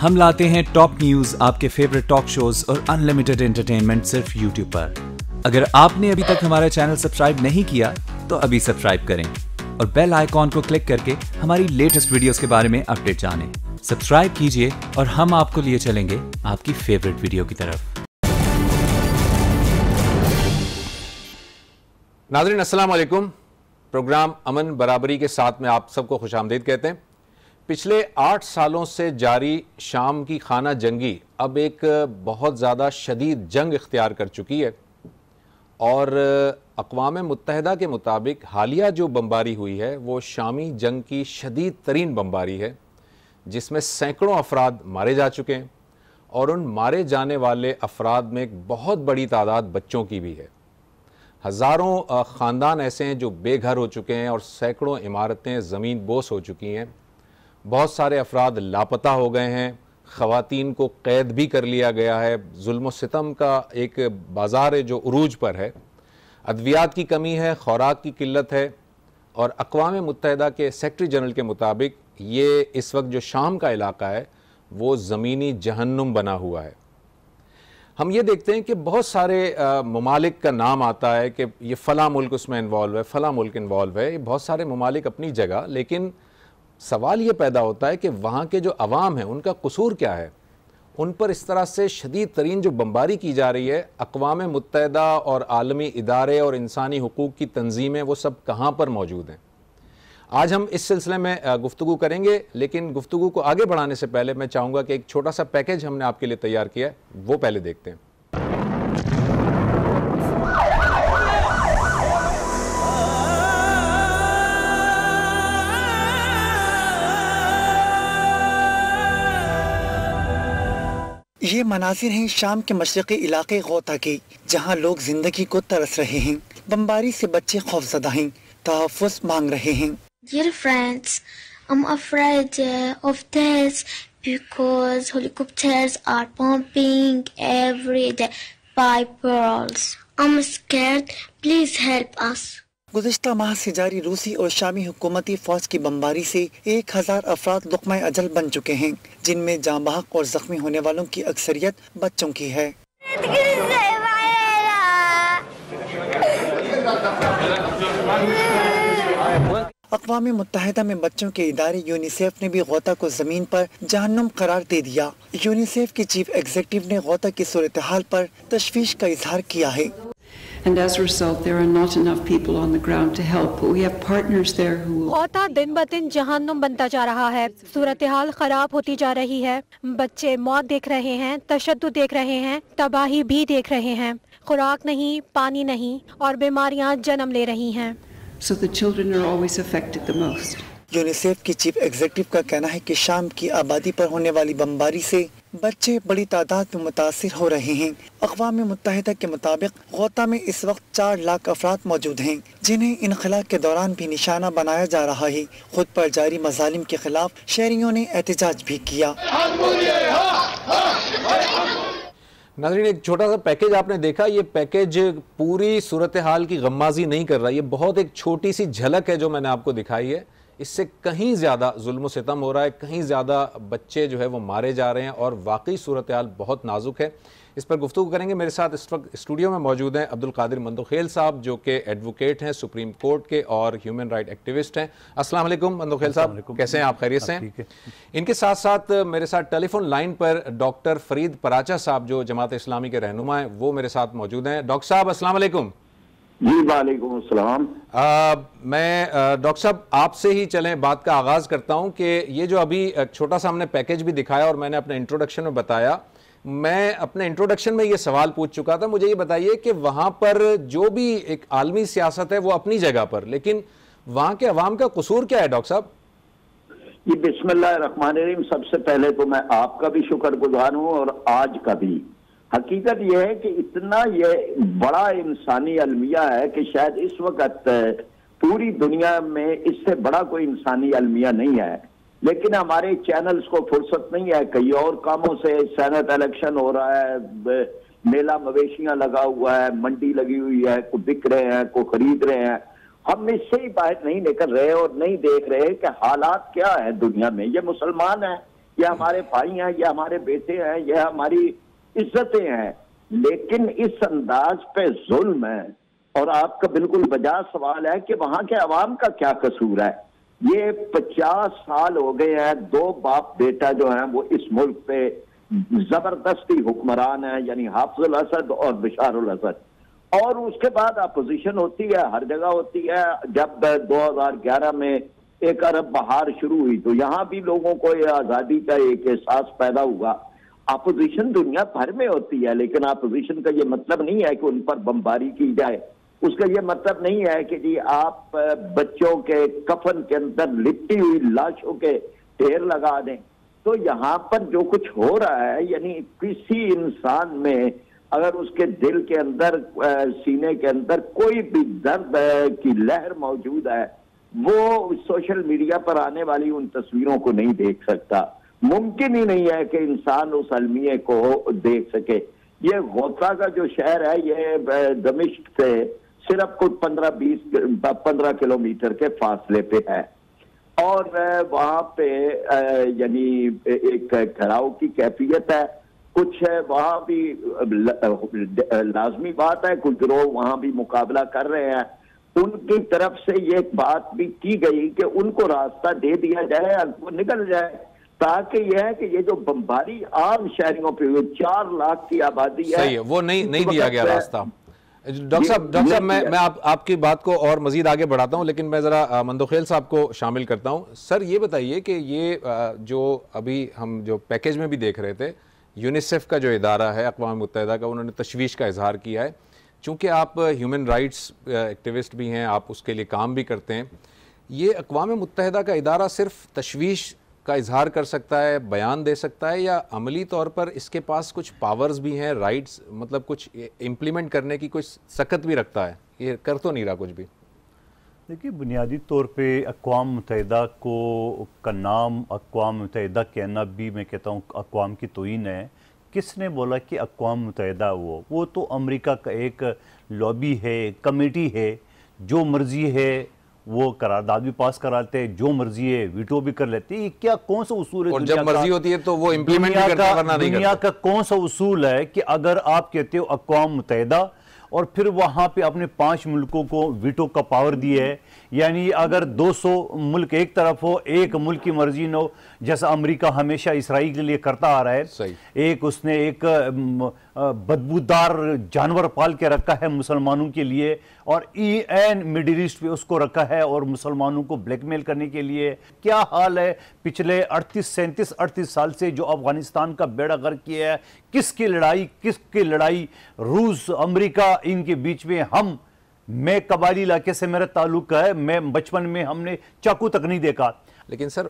हम लाते हैं top news, आपके फेवरेट टॉक शोज और अनलिमिटेड एंटरटेनमेंट सिर्फ यूट्यूब पर। अगर आपने अभी तक हमारा चैनल सब्सक्राइब नहीं किया तो अभी सब्सक्राइब करें और बेल आइकॉन को क्लिक करके हमारी लेटेस्ट वीडियोस के बारे में अपडेट जानें। सब्सक्राइब कीजिए और हम आपको लिए चलेंगे आपकी फेवरेट वीडियो की तरफ। नाज़रीन अस्सलाम वालेकुम। प्रोग्राम अमन बराबरी के साथ में आप सबको खुशामदीद कहते हैं। पिछले 8 सालों से जारी शाम की खाना जंगी अब एक बहुत ज़्यादा शदीद जंग इख्तियार कर चुकी है और अक़वाम मुत्तहिदा के मुताबिक हालिया जो बमबारी हुई है वो शामी जंग की शदीद तरीन बमबारी है, जिसमें सैकड़ों अफराद मारे जा चुके हैं और उन मारे जाने वाले अफराद में एक बहुत बड़ी तादाद बच्चों की भी है। हज़ारों ख़ानदान ऐसे हैं जो बेघर हो चुके हैं और सैकड़ों इमारतें ज़मीन बोस हो चुकी हैं। बहुत सारे अफराद लापता हो गए हैं, ख़वातीन को कैद भी कर लिया गया है। जुल्म सितम का एक बाज़ार है जो उरूज पर है। अद्वियात की कमी है, खुराक की किल्लत है और अक़वाम मुत्तहिदा के सेक्रेटरी जनरल के मुताबिक ये इस वक्त जो शाम का इलाका है वो ज़मीनी जहन्नुम बना हुआ है। हम ये देखते हैं कि बहुत सारे ममालिक का नाम आता है कि ये फ़लाँ मुल्क उसमें इन्वॉल्व है, फ़लाँ मुल्क इन्वॉल्व है। ये बहुत सारे ममालिक अपनी जगह, लेकिन सवाल ये पैदा होता है कि वहाँ के जो अवाम हैं उनका कसूर क्या है। उन पर इस तरह से शदीद तरीन जो बमबारी की जा रही है, अक़वाम मुत्तहिदा और आलमी इदारे और इंसानी हुकूक की तंजीमें वो सब कहाँ पर मौजूद हैं। आज हम इस सिलसिले में गुफ्तगू करेंगे, लेकिन गुफ्तगू को आगे बढ़ाने से पहले मैं चाहूँगा कि एक छोटा सा पैकेज हमने आपके लिए तैयार किया है, वो पहले देखते हैं। ये मनाजिर हैं शाम के मशरक़ी इलाके गौता के, जहाँ लोग जिंदगी को तरस रहे हैं। बमबारी से बच्चे खौफज़दा हैं, तहफ़्फ़ुज़ मांग रहे हैं। Dear friends, I'm afraid of this because helicopters are bombing every day by pearls. I'm scared. Please help us. गुज़िश्ता माह से जारी रूसी और शामी हुकूमती फौज की बमबारी से 1000 अफराद लुक़्मा अजल बन चुके हैं, जिनमें जाँ बहक और ज़ख्मी होने वालों की अक्सरियत बच्चों की है। अक़वाम मुत्तहिदा में बच्चों के इदारे यूनिसेफ ने भी गौता को ज़मीन पर जहन्नुम करार दे दिया। यूनिसेफ के चीफ एग्जीक्यूटिव ने गौता की सूरत हाल पर तशवीश का इजहार किया है। And as a result, there are not enough people on the ground to help. But we have partners there who will. गौता दिन ब दिन जहन्नुम बनता जा रहा है, सूरत हाल खराब होती जा रही है। बच्चे मौत देख रहे हैं, तशद्दुद देख रहे हैं, तबाही भी देख रहे हैं। खुराक नहीं, पानी नहीं और बीमारियां जन्म ले रही हैं। So the children are always affected the most. UNICEF की चीफ एग्जीक्यूटिव का कहना है कि शाम की आबादी पर होने वाली बमबारी से बच्चे बड़ी तादाद में मुतासिर हो रहे हैं। अक़वाम मुत्तहिदा के मुताबिक गौता में इस वक्त 4 लाख अफराद मौजूद हैं, जिन्हें इनख़ला के दौरान भी निशाना बनाया जा रहा है। खुद पर जारी मज़ालिम के खिलाफ शहरियों ने एहतजाज भी किया। नाज़रीन, एक छोटा सा पैकेज आपने देखा। ये पैकेज पूरी सूरत हाल की गम्माज़ी नहीं कर रहा, ये बहुत एक छोटी सी झलक है जो मैंने आपको दिखाई है। इससे कहीं ज़्यादा जुल्म सितम हो रहा है, कहीं ज़्यादा बच्चे जो है वो मारे जा रहे हैं और वाकई सूरत हाल बहुत नाजुक है। इस पर गुफ्तगू करेंगे। मेरे साथ इस वक्त स्टूडियो में मौजूद हैं अब्दुल कादिर मंदोखेल साहब, जो कि एडवोकेट हैं सुप्रीम कोर्ट के और ह्यूमन राइट एक्टिविस्ट हैं। अस्सलाम वालेकुम मंदोखेल साहब, कैसे हैं आप? खैरियत से हैं? इनके साथ साथ मेरे साथ टेलीफोन लाइन पर डॉक्टर फरीद पराचा साहब, जो जमात इस्लामी के रहनुमा हैं, वो मेरे साथ मौजूद हैं। डॉक्टर साहब अस्सलाम वालेकुम। जी वालेकुम अस्सलाम। मैं डॉक्टर साहब आपसे ही चलें बात का आगाज़ करता हूं कि ये जो अभी छोटा सा हमने पैकेज भी दिखाया और मैंने अपने इंट्रोडक्शन में बताया, मैं अपने इंट्रोडक्शन में ये सवाल पूछ चुका था। मुझे ये बताइए कि वहाँ पर जो भी एक आलमी सियासत है वो अपनी जगह पर, लेकिन वहाँ के अवाम का कसूर क्या है डॉक्टर साहब? जी बिस्मिल्लाहिर्रहमानिर्रहीम। सबसे पहले तो मैं आपका भी शुक्रगुजार हूँ और आज का भी। हकीकत यह है कि इतना ये बड़ा इंसानी अलमिया है कि शायद इस वक्त पूरी दुनिया में इससे बड़ा कोई इंसानी अलमिया नहीं है, लेकिन हमारे चैनल्स को फुर्सत नहीं है कई और कामों से। सेनेट इलेक्शन हो रहा है, मेला मवेशियां लगा हुआ है, मंडी लगी हुई है, को बिक रहे हैं, को खरीद रहे हैं। हम इससे ही बाहर नहीं निकल रहे और नहीं देख रहे कि हालात क्या है दुनिया में। ये मुसलमान है, ये हमारे भाई हैं, ये हमारे बेटे हैं, ये हमारी इज्जतें हैं। लेकिन इस अंदाज पे जुल्म है। और आपका बिल्कुल बजा सवाल है कि वहां के अवाम का क्या कसूर है। ये 50 साल हो गए हैं, दो बाप बेटा जो हैं वो इस मुल्क पे जबरदस्ती हुक्मरान है, यानी हाफिजुल असद और बशारुल असद। और उसके बाद अपोजिशन होती है, हर जगह होती है। जब 2011 में एक अरब बहार शुरू हुई तो यहाँ भी लोगों को ये आजादी का एक एहसास पैदा हुआ। अपोजिशन दुनिया भर में होती है, लेकिन अपोजिशन का ये मतलब नहीं है कि उन पर बमबारी की जाए। उसका ये मतलब नहीं है कि जी आप बच्चों के कफन के अंदर लिपटी हुई लाशों के ढेर लगा दें। तो यहाँ पर जो कुछ हो रहा है, यानी किसी इंसान में अगर उसके दिल के अंदर, सीने के अंदर कोई भी दर्द की लहर मौजूद है, वो सोशल मीडिया पर आने वाली उन तस्वीरों को नहीं देख सकता। मुमकिन ही नहीं है कि इंसान उस अलमिये को देख सके। ये गौता का जो शहर है, ये दमिश्क से सिर्फ कुछ 15 किलोमीटर के फासले पे है। और वहां पे यानी एक घराव की कैफियत है। कुछ वहां भी लाजमी बात है, कुछ गिरोह वहां भी मुकाबला कर रहे हैं। उनकी तरफ से ये बात भी की गई कि उनको रास्ता दे दिया जाए, वो निकल जाए, ताकि यह है कि ये जो बमबारी आम शहरियों पे हुई, 4 लाख की आबादी है, सही है, वो नहीं दिया गया रास्ता। डॉक्टर साहब मैं आपकी बात को और मजीद आगे बढ़ाता हूं, लेकिन मैं ज़रा मंदोखेल साहब को शामिल करता हूं। सर ये बताइए कि ये जो अभी हम जो पैकेज में भी देख रहे थे, यूनिसेफ का जो इदारा है अक़वाम मुत्तहिदा का, उन्होंने तशवीश का इजहार किया है। चूँकि आप ह्यूमन राइट्स एक्टिविस्ट भी हैं, आप उसके लिए काम भी करते हैं, ये अक़वाम मुत्तहिदा का इदारा सिर्फ तशवीश का इजहार कर सकता है, बयान दे सकता है, या अमली तौर पर इसके पास कुछ पावर्स भी हैं, राइट्स, मतलब कुछ इम्प्लीमेंट करने की कुछ सख्त भी रखता है? ये कर तो नहीं रहा कुछ भी। देखिए, बुनियादी तौर पे अक़वाम मुत्तहिदा को का नाम अक़वाम मुत्तहिदा कहना भी, मैं कहता हूँ, अक़वाम की तौहीन है। किसने बोला कि अक़वाम मुत्तहिदा वो तो अमेरिका का एक लॉबी है, कमेटी है, जो मर्जी है वो करारदाद भी पास कराते हैं, जो मर्जी है वीटो भी कर लेते हैं। क्या कौन सा उसूल है? और जब मर्जी होती है तो वो इम्प्लीमेंट भी करते हैं, वरना नहीं करते। दुनिया का कौन सा उसूल है कि अगर आप कहते हो अक़वाम मुत्तहिदा और फिर वहाँ पे अपने 5 मुल्कों को वीटो का पावर दिया है, यानी अगर 200 मुल्क एक तरफ हो, एक मुल्क की मर्जी न हो, जैसा अमेरिका हमेशा इसराइल के लिए करता आ रहा है। सही। एक उसने एक बदबूदार जानवर पाल के रखा है मुसलमानों के लिए, और EN मिडिल ईस्ट पे उसको रखा है और मुसलमानों को ब्लैकमेल करने के लिए। क्या हाल है पिछले 38 साल से जो अफगानिस्तान का बेड़ा गर्क किया है? किसकी लड़ाई? रूस, अमेरिका, इनके बीच में। मैं कबायली इलाके से मेरा ताल्लुक है, मैं बचपन में हमने चाकू तक नहीं देखा। लेकिन सर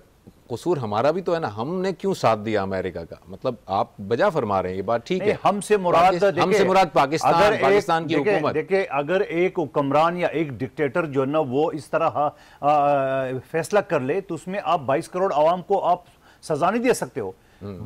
कसूर हमारा भी तो है ना, हमने क्यों साथ दिया अमेरिका का? मतलब आप बजा फरमा रहे हैं, ये बात ठीक है। हमसे मुराद पाकिस्तान की हुकूमत। देखिए, अगर एक हुक्मरान या एक डिक्टेटर जो है ना वो इस तरह फैसला कर ले, तो उसमें आप 22 करोड़ आवाम को आप सजा नहीं दे सकते हो।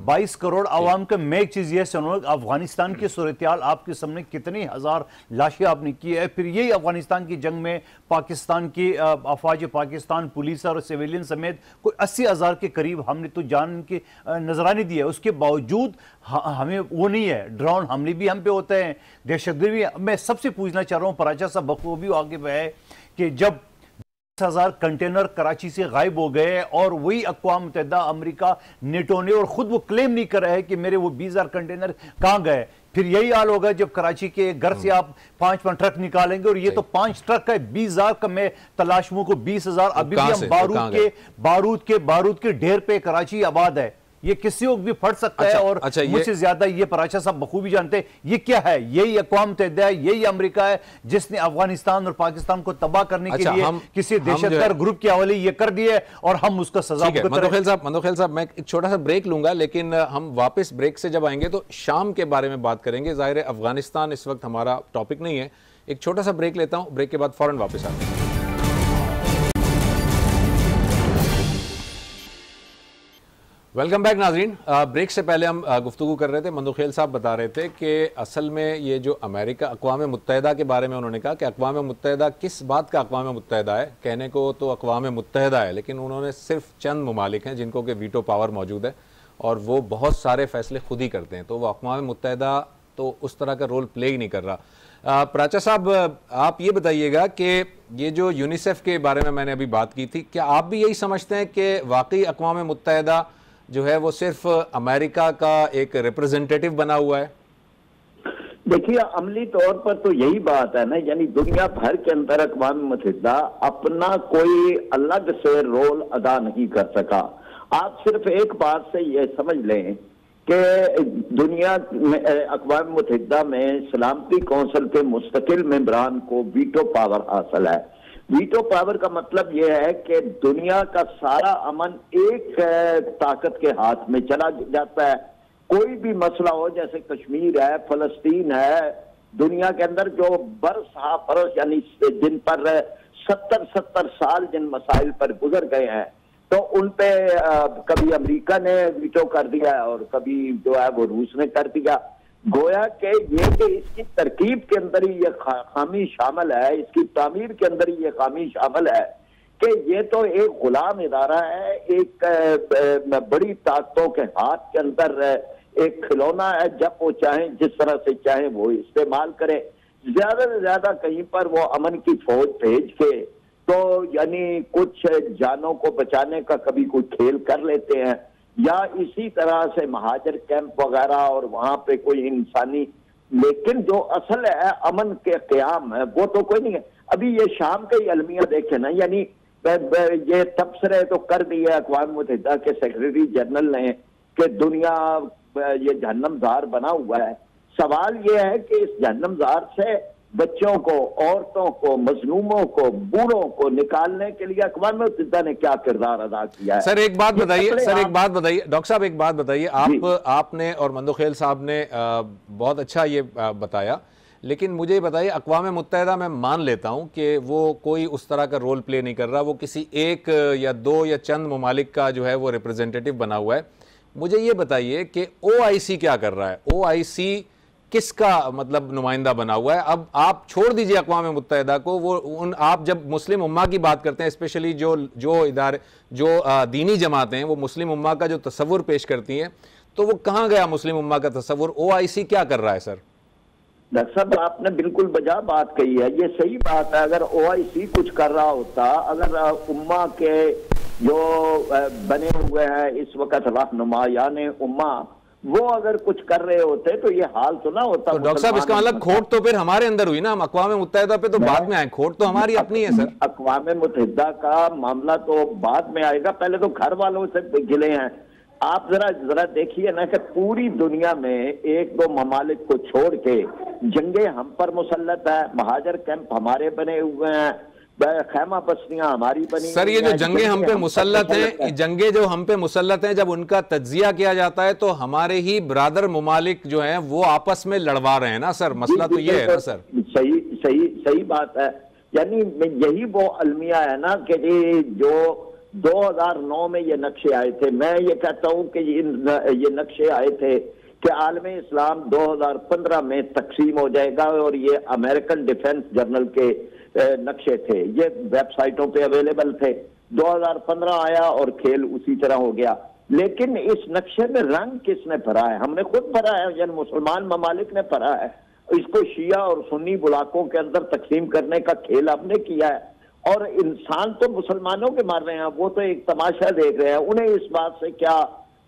22 करोड़ आवाम का। मैं एक चीज ये सुनो, अफगानिस्तान की सूरत-ए-हाल आपके सामने कितनी हजार लाशें आपने की है। फिर यही अफगानिस्तान की जंग में पाकिस्तान की अफवाज पाकिस्तान, पुलिस और सिविलियन समेत कोई 80,000 के करीब हमने तो जान की नजरानी दी है। उसके बावजूद हमें वो नहीं है। ड्रोन हमले भी हम पे होते हैं, दहशतगर्दी भी। मैं सबसे पूछना चाह रहा हूँ, पराचा साहब बखूबी आगे है कि जब 10,000 कंटेनर कराची से गायब हो गए और वही अक़वाम मुत्तहिदा, अमेरिका, नेटो ने, और खुद वो क्लेम नहीं कर रहा है कि मेरे वो 20,000 कंटेनर कहाँ गए। फिर यही हाल होगा जब कराची के घर से आप 5 ट्रक निकालेंगे, और ये तो 5 ट्रक है, 20,000 का मैं तलाशूं को 20,000। अभी भी हम बारूद के ढेर पे कराची आबाद है। ये किसी को भी फट सकता है। और मुझसे ज्यादा ये पराचा साहब बखूबी जानते हैं ये क्या है। यही अक़वाम मुत्तहिदा है, यही अमेरिका है जिसने अफगानिस्तान और पाकिस्तान को तबाह करने के लिए किसी दहशतगर्द ग्रुप के हवाले ये कर दिए, और हम उसका सजा। मंदोखेल साहब, मैं एक छोटा सा ब्रेक लूंगा, लेकिन हम वापस ब्रेक से जब आएंगे तो शाम के बारे में बात करेंगे। जाहिर है अफगानिस्तान इस वक्त हमारा टॉपिक नहीं है। एक छोटा सा ब्रेक लेता हूं, ब्रेक के बाद फौरन वापस आते हैं। वेलकम बैक नाजरीन। ब्रेक से पहले हम गुफ्तगू कर रहे थे, मंदोखेल साहब बता रहे थे कि असल में ये जो अमेरिका, अक़वाम मुत्तहिदा के बारे में उन्होंने कहा कि अक़वाम मुत्तहिदा किस बात का अक़वाम मुत्तहिदा है। कहने को तो अक़वाम मुत्तहिदा है, लेकिन उन्होंने सिर्फ चंद ममालिक हैं जिनको कि वीटो पावर मौजूद है, और वो बहुत सारे फैसले खुद ही करते हैं, तो वो अक़वाम मुत्तहिदा तो उस तरह का रोल प्ले ही नहीं कर रहा। प्राचा साहब, आप ये बताइएगा कि ये जो यूनिसेफ के बारे में मैंने अभी बात की थी, क्या आप भी यही समझते हैं कि वाकई अक़वाम मुत्तहिदा जो है वो सिर्फ अमेरिका का एक रिप्रेजेंटेटिव बना हुआ है? देखिए, अमली तौर पर तो यही बात है ना, यानी दुनिया भर के अंदर अक़वाम मुत्तहिदा अपना कोई अलग से रोल अदा नहीं कर सका। आप सिर्फ एक बात से ये समझ लें कि दुनिया में अक़वाम मुत्तहिदा में सलामती कौंसिल के मुस्तकिल मेंबरान को वीटो पावर हासिल है। वीटो पावर का मतलब यह है कि दुनिया का सारा अमन एक ताकत के हाथ में चला जाता है। कोई भी मसला हो, जैसे कश्मीर है, फलस्तीन है, दुनिया के अंदर जो बरस यानी जिन पर 70 साल जिन मसाइल पर गुजर गए हैं, तो उन पे कभी अमेरिका ने वीटो कर दिया और कभी जो है वो रूस ने कर दिया। गोया कि ये कि इसकी तरकीब के अंदर ही ये खामी शामिल है, इसकी तामीर के अंदर ही ये खामी शामिल है कि ये तो एक गुलाम इदारा है, एक बड़ी ताकतों के हाथ के अंदर एक खिलौना है, जब वो चाहें जिस तरह से चाहें वो इस्तेमाल करें। ज्यादा से ज्यादा कहीं पर वो अमन की फौज भेज के तो यानी कुछ जानों को बचाने का कभी कोई खेल कर लेते हैं, या इसी तरह से महाजर कैंप वगैरह और वहां पे कोई इंसानी, लेकिन जो असल है अमन के क़याम है वो तो कोई नहीं है। अभी ये शाम के ही अलमिया देखे ना, यानी ये तबसरे तो कर दिए अक़वाम मुत्तहिदा के सेक्रेटरी जनरल ने कि दुनिया ये जहन्नमज़ार बना हुआ है। सवाल ये है कि इस जहन्नमज़ार से बच्चों को, औरतों को, मजलूमों को, बूढ़ों को निकालने के लिए अक़वाम मुत्तहिदा ने क्या किरदार अदा किया है? सर एक बात बताइए, डॉक्टर साहब एक बात बताइए, आपने और मंदोखेल साहब ने बहुत अच्छा ये बताया, लेकिन मुझे ये बताइए, अक़वाम मुत्तहिदा मैं मान लेता हूँ कि वो कोई उस तरह का रोल प्ले नहीं कर रहा, वो किसी एक या दो या चंद ममालिक का जो है वो रिप्रेजेंटेटिव बना हुआ है। मुझे ये बताइए कि OIC क्या कर रहा है? OIC किसका मतलब नुमाइंदा बना हुआ है? अब आप छोड़ दीजिए अक़वाम मुत्तहिदा को, वो आप जब मुस्लिम उम्मा की बात करते हैं, स्पेशली जो इदारे, जो दीनी जमातें हैं, वो मुस्लिम उम्मा का जो तसव्वुर पेश करती हैं, तो वो कहाँ गया मुस्लिम उम्मा का तसव्वुर? OIC क्या कर रहा है सर? डॉक्टर साहब, आपने बिल्कुल बजा बात कही है, ये सही बात है। अगर OIC कुछ कर रहा होता, अगर उम्मा के जो बने हुए हैं इस वक्त रहनुमायान उम्मा, वो अगर कुछ कर रहे होते तो ये हाल तो ना होता। तो डॉक्टर साहब, इसका मतलब खोट तो फिर हमारे अंदर हुई ना, हम अक़वाम मुत्तहिदा पे तो बाद में आए, खोट तो हमारी अपनी है सर। अक़वाम मुत्तहिदा का मामला तो बाद में आएगा, पहले तो घर वालों से गिले हैं। आप जरा देखिए ना कि पूरी दुनिया में एक दो ममालिक को छोड़ के जंगे हम पर मुसल्लत है, महाजर कैंप हमारे बने हुए हैं, खैमा बस्तियां हमारी बनी। सर ये जो जंगे हम पे मुसल्लत हैं, जंगे जो हम पे मुसल्लत हैं, जब उनका तज्जिया किया जाता है तो हमारे ही ब्रादर ममालिक जो हैं वो आपस में लड़वा रहे हैं ना सर, मसला तो ये है ना सर। सही बात है, यानी यही वो अलमिया है ना कि जो 2009 में ये नक्शे आए थे। मैं ये कहता हूँ कि ये नक्शे आए थे कि आलम इस्लाम 2015 में तकसीम हो जाएगा, और ये अमेरिकन डिफेंस जर्नल के नक्शे थे, ये वेबसाइटों पे अवेलेबल थे। 2015 आया और खेल उसी तरह हो गया। लेकिन इस नक्शे में रंग किसने भरा है? हमने खुद भरा है, यानी मुसलमान ममालिक ने भरा है। इसको शिया और सुन्नी बुलाकों के अंदर तकसीम करने का खेल हमने किया है, और इंसान तो मुसलमानों के मार रहे हैं, वो तो एक तमाशा देख रहे हैं। उन्हें इस बात से क्या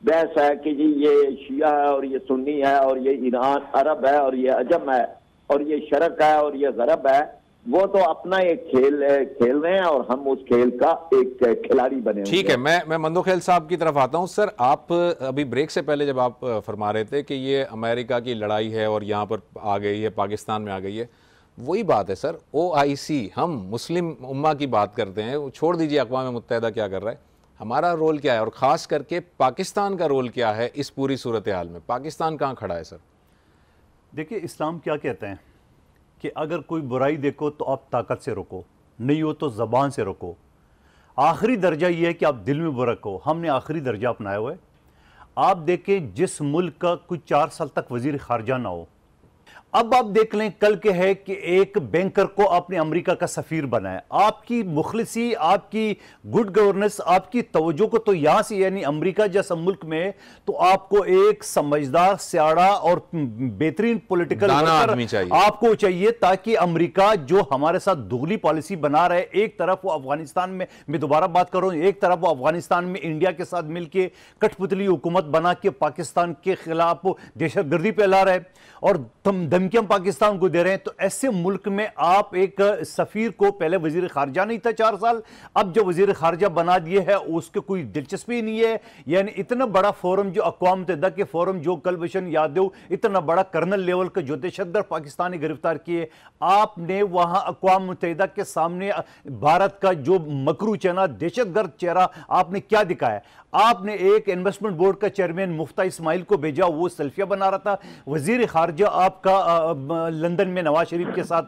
बहस है कि जी ये शिया है और ये सुन्नी है और ये ईरान अरब है और ये अजम है और ये शरक है और ये गरब है। वो तो अपना एक खेल खेल रहे हैं और हम उस खेल का एक खिलाड़ी बने। ठीक है, मैं मंदोखेल साहब की तरफ आता हूं। सर आप अभी ब्रेक से पहले जब आप फरमा रहे थे कि ये अमेरिका की लड़ाई है और यहाँ पर आ गई है, पाकिस्तान में आ गई है, वही बात है सर। OIC, हम मुस्लिम उम्मा की बात करते हैं, छोड़ दीजिए अक़वाम मुत्तहिदा क्या कर रहा है, हमारा रोल क्या है और ख़ास करके पाकिस्तान का रोल क्या है इस पूरी सूरत हाल में? पाकिस्तान कहाँ खड़ा है सर? देखिए, इस्लाम क्या कहते हैं कि अगर कोई बुराई देखो तो आप ताकत से रोको, नहीं हो तो ज़बान से रोको। आखिरी दर्जा ये है कि आप दिल में बुरा को, हमने आखिरी दर्जा अपनाया हुआ है। आप देखें, जिस मुल्क का कोई 4 साल तक वज़ीर ख़ारजा ना हो, अब आप देख लें, कल के है कि एक बैंकर को आपने अमेरिका का सफीर बनाया। आपकी मुखलिसी, आपकी गुड गवर्नेंस, आपकी तवज्जो को तो यहां से, यानी अमेरिका जैसा मुल्क में तो आपको एक समझदार, स्याड़ा और बेहतरीन पॉलिटिकल आदमी चाहिए, आपको चाहिए, ताकि अमेरिका जो हमारे साथ दुगली पॉलिसी बना रहे, एक तरफ वो अफगानिस्तान में, मैं दोबारा बात कर रहा हूं, एक तरफ वो अफगानिस्तान में इंडिया के साथ मिलकर कठपुतली हुकूमत बना के पाकिस्तान के खिलाफ दहशतगर्दी फैला रहे और धमकियां पाकिस्तान को दे रहे हैं। तो ऐसे मुल्क में आप एक सफीर को, पहले वजीर खारजा नहीं था 4 साल, अब जो वजीर खारजा बना दिए है उसके कोई दिलचस्पी नहीं है। यानी इतना बड़ा फोरम जो अक़वाम मुत्तहिदा के फोरम जो कलभूषण यादव, इतना बड़ा कर्नल लेवल का जो दहशतगर्द पाकिस्तानी गिरफ्तार किए, आपने वहां अक़वाम मुत्तहिदा के सामने भारत का जो मकरू चेहरा, दहशतगर्द चेहरा आपने क्या दिखाया? आपने एक इन्वेस्टमेंट बोर्ड का चेयरमैन मुफ्ता इस्माइल को भेजा, वो सेल्फिया बना रहा था। वजीर खारजा आपका लंदन में नवाज शरीफ के साथ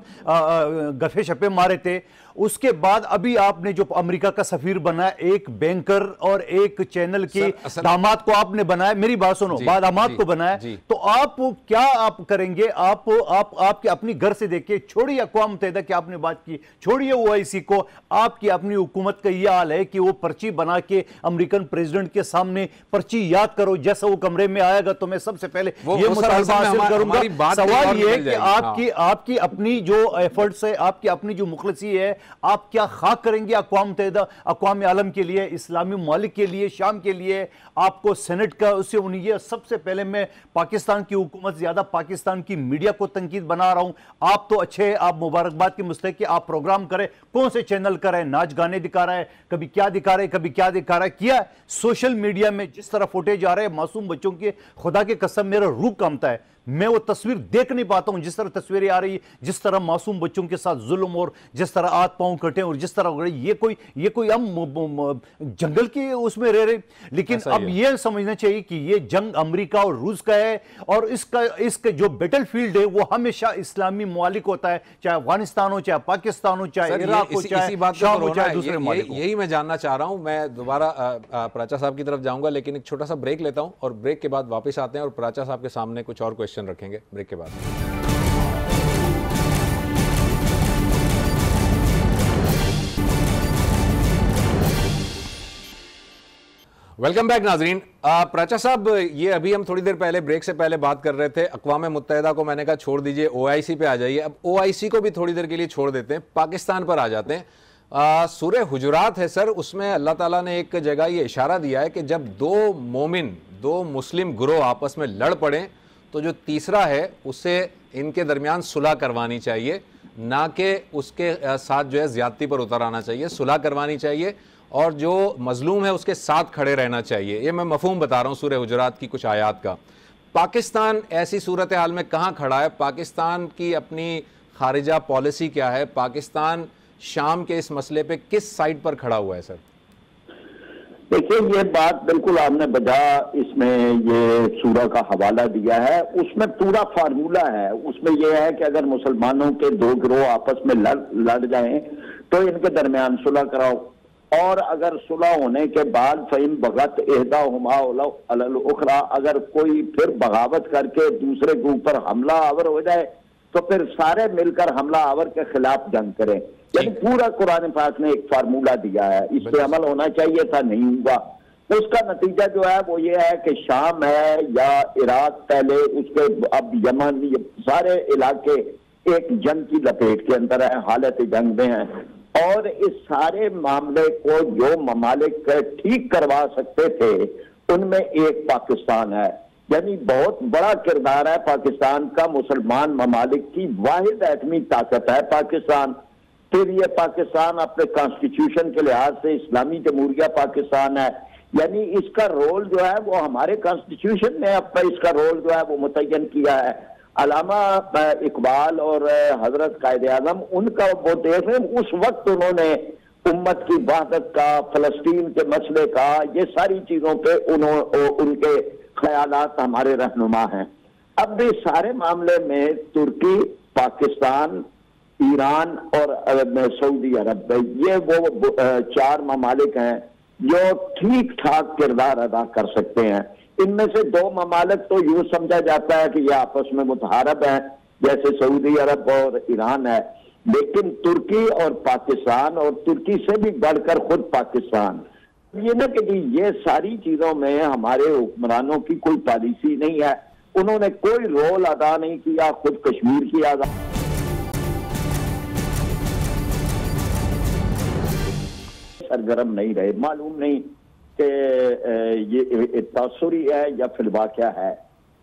गफे शपे मारे थे। उसके बाद अभी आपने जो अमेरिका का सफीर बनाया, एक बैंकर और एक चैनल की दामाद को आपने बनाया, मेरी बात सुनो, दामाद को बनाया, तो आप क्या आप करेंगे? आपके अपनी घर से देखिए, छोड़िए अक़वाम मुत्तहिदा की आपने बात की, छोड़िए ओआईसी को, आपकी अपनी हुकूमत का यह हाल है कि वो पर्ची बना के अमेरिकन प्रेसिडेंट के सामने पर्ची याद करो, जैसा वो कमरे में आएगा तो मैं सबसे पहले ये मुतालबा हासिल करूंगा। सवाल ये है कि आपकी अपनी जो एफर्ट्स है, आपकी अपनी जो मुखलसी है, आप क्या खाक करेंगे अक़वाम मुत्तहिदा, अक़वाम आलम के लिए, इस्लामी ममालिक के लिए, शाम के लिए? आपको सेनेट का उससे उन्हें, सबसे पहले मैं पाकिस्तान की हुकूमत, ज्यादा पाकिस्तान की मीडिया को तनकीद बना रहा हूं। आप तो अच्छे, आप मुबारकबाद के मुस्तहिक, आप प्रोग्राम करें, कौन से चैनल कर रहे हैं, नाच गाने दिखा रहा है, कभी क्या दिखा रहे, कभी क्या दिखा रहा है, किया सोशल मीडिया में जिस तरह फुटेज आ रहे हैं मासूम बच्चों के, खुदा के कसम मेरा रूह कांपता है, मैं वो तस्वीर देख नहीं पाता हूं, जिस तरह तस्वीरें आ रही है, जिस तरह मासूम बच्चों के साथ जुल्म और जिस तरह हाथ पांव कटे और जिस तरह ये कोई हम जंगल के उसमें रह रहे। लेकिन अब ये समझना चाहिए कि ये जंग अमेरिका और रूस का है और इसका जो बैटल फील्ड है वो हमेशा इस्लामी ममालिक होता है, चाहे अफगानिस्तान हो, चाहे पाकिस्तान हो, चाहे इराक हो, चाहे शाम हो, चाहे दूसरे ममालिक हो। यही मैं जानना चाह रहा हूं। मैं दोबारा प्राचा साहब की तरफ जाऊंगा, लेकिन एक छोटा सा ब्रेक लेता हूं और ब्रेक के बाद वापस आते हैं और प्राचा साहब के सामने कुछ और क्वेश्चन रखेंगे ब्रेक के बाद। वेलकम बैक नाजरीन। प्राचा साहब, ये अभी हम थोड़ी देर पहले ब्रेक से पहले बात कर रहे थे अक़वाम मुत्तहिदा को, मैंने कहा छोड़ दीजिए, ओआईसी पे आ जाइए। अब ओआईसी को भी थोड़ी देर के लिए छोड़ देते हैं, पाकिस्तान पर आ जाते हैं। सूरह हुजुरात है सर, उसमें अल्लाह ताला ने एक जगह ये इशारा दिया है कि जब दो मुस्लिम गिरोह आपस में लड़ पड़े तो जो तीसरा है उससे इनके दरमियान सुलह करवानी चाहिए, ना कि उसके साथ जो है ज्यादती पर उतर आना चाहिए, सुलह करवानी चाहिए और जो मजलूम है उसके साथ खड़े रहना चाहिए। ये मैं मफहूम बता रहा हूँ सूरह हुजुरात की कुछ आयात का। पाकिस्तान ऐसी सूरत हाल में कहाँ खड़ा है? पाकिस्तान की अपनी खारिजा पॉलिसी क्या है? पाकिस्तान शाम के इस मसले पे किस साइड पर खड़ा हुआ है सर? देखिए, ये बात बिल्कुल आपने बजा इसमें ये सूरह का हवाला दिया है, उसमें पूरा फार्मूला है। उसमें यह है कि अगर मुसलमानों के दो गिरोह आपस में लड़ जाएं तो इनके दरमियान सुलह कराओ, और अगर सुलह होने के बाद फ़इन बगत एहदाहुमा अलल उखरा, अगर कोई फिर बगावत करके दूसरे के ऊपर हमला आवर हो जाए तो फिर सारे मिलकर हमला आवर के खिलाफ जंग करें। यानी पूरा कुरान पाक ने एक फार्मूला दिया है, इस पे अमल होना चाहिए था, नहीं हुआ। तो उसका नतीजा जो है वो ये है कि शाम है या इराक, पहले उसके अब यमन, सारे इलाके एक जंग की लपेट के अंदर है, हालत जंग में है। और इस सारे मामले को जो ममालिक ठीक करवा सकते थे उनमें एक पाकिस्तान है। यानी बहुत बड़ा किरदार है पाकिस्तान का, मुसलमान ममालिक की वाहिद एटमी ताकत है पाकिस्तान। फिर ये पाकिस्तान अपने कॉन्स्टिट्यूशन के लिहाज से इस्लामी जमहूरिया पाकिस्तान है, यानी इसका रोल जो है वो हमारे कॉन्स्टिट्यूशन ने अपना इसका रोल जो है वो मुतय्यन किया है। अलामा इकबाल और हजरत कायदे आज़म, उनका वो देख रहे, उस वक्त उन्होंने उम्मत की वहदत का, फलस्तीन के मसले का, ये सारी चीजों पे उनके ख्यालात हमारे रहनुमा हैं। अब भी सारे मामले में तुर्की, पाकिस्तान, ईरान और सऊदी अरब, ये वो 4 ममालिक हैं जो ठीक ठाक किरदार अदा कर सकते हैं। इनमें से 2 ममालिक तो यूं समझा जाता है कि ये आपस में मुतहारब हैं, जैसे सऊदी अरब और ईरान है, लेकिन तुर्की और पाकिस्तान, और तुर्की से भी बढ़कर खुद पाकिस्तान, ये ना कि ये सारी चीजों में हमारे हुक्मरानों की कोई पॉलिसी नहीं है, उन्होंने कोई रोल अदा नहीं किया, खुद कश्मीर की आजादी सरगर्म नहीं रहे। मालूम नहीं कि ये तासुरी है या फिर वाक़या है,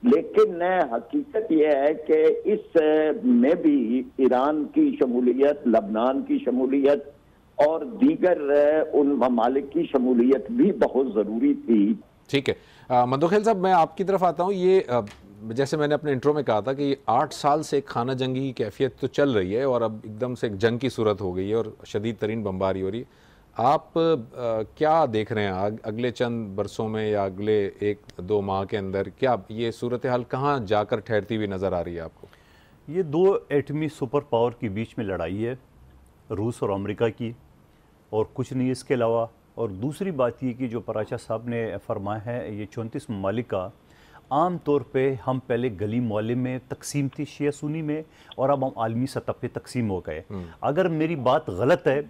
लेकिन हकीकत यह है कि इस में भी ईरान की शमूलियत, लबनान की शमूलियत और दीगर उन ममालिक की शमूलियत भी बहुत ज़रूरी थी। ठीक है मंदोखेल साहब, मैं आपकी तरफ आता हूँ। ये जैसे मैंने अपने इंट्रो में कहा था कि 8 साल से खाना जंगी की कैफियत तो चल रही है और अब एकदम से एक जंग की सूरत हो गई है और शदीद तरीन बमबारी हो रही है। आप क्या देख रहे हैं अगले चंद बरसों में या अगले 1-2 माह के अंदर, क्या ये सूरत हाल कहाँ जाकर ठहरती हुई नज़र आ रही है आपको? ये 2 एटमी सुपर पावर के बीच में लड़ाई है, रूस और अमेरिका की, और कुछ नहीं इसके अलावा। और दूसरी बात ये कि जो पराचा साहब ने फरमाया है, ये 34 ममालिक का आम तौर पे हम पहले गली मोहल्ले में तकसीम थी शिया सुन्नी में, और अब हम आलमी सतह पे तकसीम हो गए। अगर मेरी बात गलत है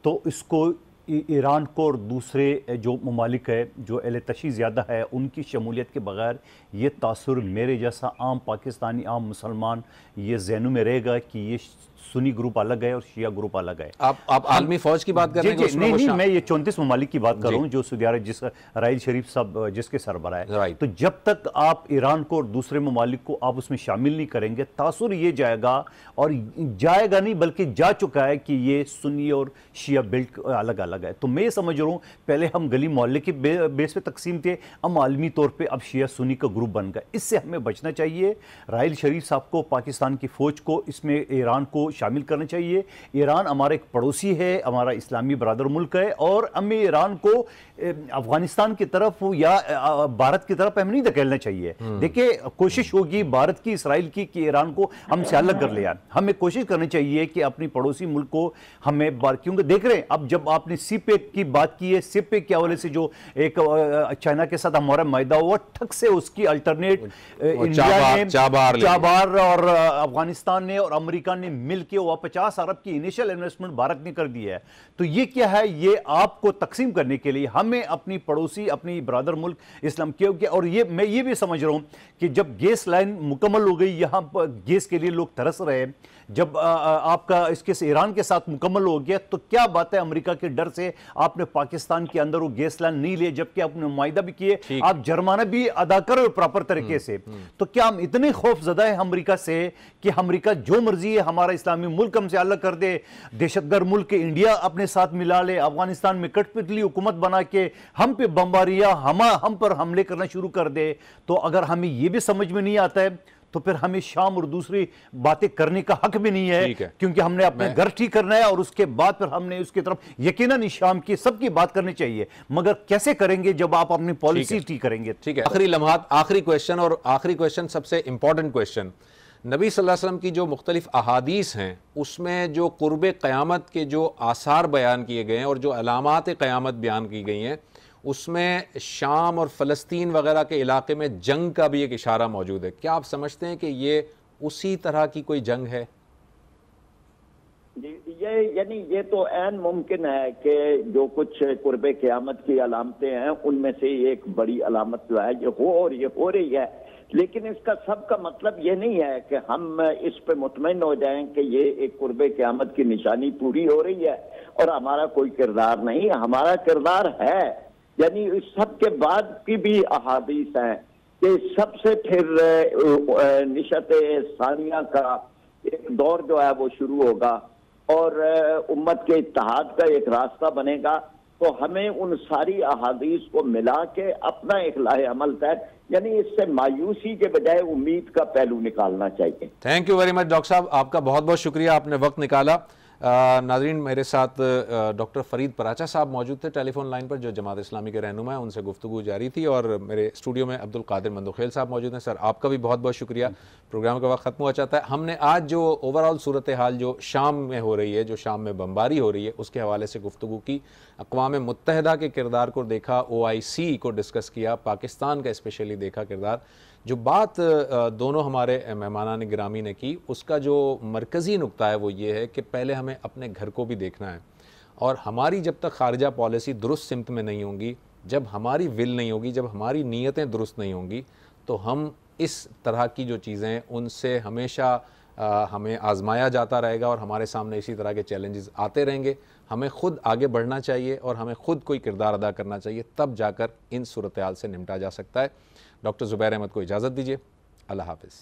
तो इसको ईरान को और दूसरे जो ममालिक है जो एहलतशी ज़्यादा है उनकी शमूलियत के बगैर ये तासुर मेरे जैसा आम पाकिस्तानी, आम मुसलमान ये ज़हनों में रहेगा कि ये सुन्नी ग्रुप अलग है और शिया ग्रुप अलग है। आप आलमी फौज की बात कर रहे हैं? नहीं, मैं ये 34 ममालिक की बात कर रहा हूँ जो सऊदी अरब, जिस राइल शरीफ साहब जिसके सरबराह है। तो जब तक आप ईरान को और दूसरे ममालिक को आप उसमें शामिल नहीं करेंगे, तासुर ये जाएगा, और जाएगा नहीं बल्कि जा चुका है कि ये सुन्नी और शिया बेल्ट अलग अलग है। तो मैं ये समझ रहा हूँ पहले हम गली मोहल्ले के बेस पे तकसीम थे, हम आलमी तौर पर अब शिया सुन्नी का ग्रुप बन गए। इससे हमें बचना चाहिए। राइल शरीफ साहब को, पाकिस्तान की फौज को इसमें ईरान को शामिल करना चाहिए। ईरान हमारा एक पड़ोसी है, हमारा इस्लामी बरादर मुल्क है, और हमें ईरान को अफगानिस्तान की तरफ या भारत की तरफ हमें नहीं धकेलना चाहिए। देखिए, कोशिश होगी भारत की, इसराइल की, कि ईरान को हमसे अलग कर लिया। हमें कोशिश करनी चाहिए कि अपनी पड़ोसी मुल्क को हमें क्योंकि देख रहे हैं अब जब आपने सीपेक की बात की है, सीपेक के हवाले से जो एक चाइना के साथ हमारा मायदा हुआ, ठग से उसकी अल्टरनेट इंडिया ने, चाबार और अफगानिस्तान ने और अमेरिका ने मिलकर 50 अरब की इनिशियल इन्वेस्टमेंट भारत ने कर दी है। तो ये क्या है? ये आपको तकसीम करने के लिए हमें अपनी पड़ोसी, अपनी ब्रादर मुल्क इस्लाम के, और ये मैं ये भी समझ रहा हूं कि जब गैस लाइन मुकम्मल हो गई, यहां पर गैस के लिए लोग तरस रहे, जब आपका इसके से ईरान के साथ मुकम्मल हो गया, तो क्या बात है अमेरिका के डर से आपने पाकिस्तान के अंदर वो गैस लाइन नहीं लिए, जबकि आपने मुआहिदा भी किए, आप जुर्माना भी अदा करो प्रॉपर तरीके से। तो क्या हम इतने खौफजदा है अमेरिका से कि अमेरिका जो मर्जी है हमारा इस्लामी मुल्क हमसे अलग कर दे, दहशतगर्द मुल्क इंडिया अपने साथ मिला ले, अफगानिस्तान में कठपुतली हुकूमत बना के हम पे बमबारियां, हम पर हमले करना शुरू कर दे? तो अगर हमें यह भी समझ में नहीं आता है तो फिर हमें शाम और दूसरी बातें करने का हक भी नहीं है, क्योंकि हमने अपने घर ठीक करना है और उसके बाद फिर हमने उसकी तरफ यकीनन शाम की सबकी बात करनी चाहिए, मगर कैसे करेंगे जब आप अपनी पॉलिसी ठीक करेंगे। ठीक है, आखिरी लम्हात, आखिरी क्वेश्चन, और आखिरी क्वेश्चन सबसे इंपॉर्टेंट क्वेश्चन। नबी सल्लल्लाहु अलैहि वसल्लम की जो मुख्तलिफ अहादीस हैं उसमें जो कुर्ब क़यामत के जो आसार बयान किए गए हैं और जो अलामात क़यामत बयान की गई हैं, उसमें शाम और फ़लस्तीन वगैरह के इलाके में जंग का भी एक इशारा मौजूद है। क्या आप समझते हैं कि ये उसी तरह की कोई जंग है? ये तो ऐन मुमकिन है कि जो कुछ कुर्बे क़यामत की अलामतें हैं उनमें से एक बड़ी अलामत जो है ये हो, और ये हो रही है। लेकिन इसका सबका मतलब ये नहीं है कि हम इस पे मुतमईन हो जाएं कि ये एक कुर्बे क़यामत की निशानी पूरी हो रही है और हमारा कोई किरदार नहीं। हमारा किरदार है, यानी इस सब के बाद की भी अहादीस हैं कि सबसे फिर निशत सानिया का एक दौर जो है वो शुरू होगा और उम्मत के इत्तेहाद का एक रास्ता बनेगा। तो हमें उन सारी अहादीस को मिला के अपना एक लाहे अमल तय, यानी इससे मायूसी के बजाय उम्मीद का पहलू निकालना चाहिए। Thank you very much doctor साहब, आपका बहुत बहुत शुक्रिया, आपने वक्त निकाला। नाज़रीन, मेरे साथ डॉक्टर फरीद पराचा साहब मौजूद थे टेलीफोन लाइन पर, जो जमात इस्लामी के रहनुमा हैं, उनसे गुफ्तगू जारी थी, और मेरे स्टूडियो में अब्दुल कादिर मंदोखेल साहब मौजूद हैं। सर, आपका भी बहुत बहुत शुक्रिया। प्रोग्राम का वक्त ख़त्म हुआ चाहता है। हमने आज जो ओवरऑल सूरत हाल जो शाम में हो रही है, जो शाम में बमबारी हो रही है, उसके हवाले से गुफ्तगू की, अक़वाम मुत्तहिदा के किरदार को देखा, OIC को डिस्कस किया, पाकिस्तान का स्पेशली देखा किरदार, जो बात दोनों हमारे मेहमानान गिरामी ने की, उसका जो मरकज़ी नुक्ता है वो ये है कि पहले हमें अपने घर को भी देखना है, और हमारी जब तक खारजा पॉलिसी दुरुस्त सिमत में नहीं होंगी, जब हमारी विल नहीं होगी, जब हमारी नीयतें दुरुस्त नहीं होंगी, तो हम इस तरह की जो चीज़ें हैं उनसे हमेशा हमें आजमाया जाता रहेगा और हमारे सामने इसी तरह के चैलेंजेस आते रहेंगे। हमें ख़ुद आगे बढ़ना चाहिए और हमें ख़ुद कोई किरदार अदा करना चाहिए, तब जाकर इन सूरत हाल से निपटा जा सकता है। डॉक्टर ज़ुबैर अहमद को इजाज़त दीजिए। अल्लाह हाफ़िज़।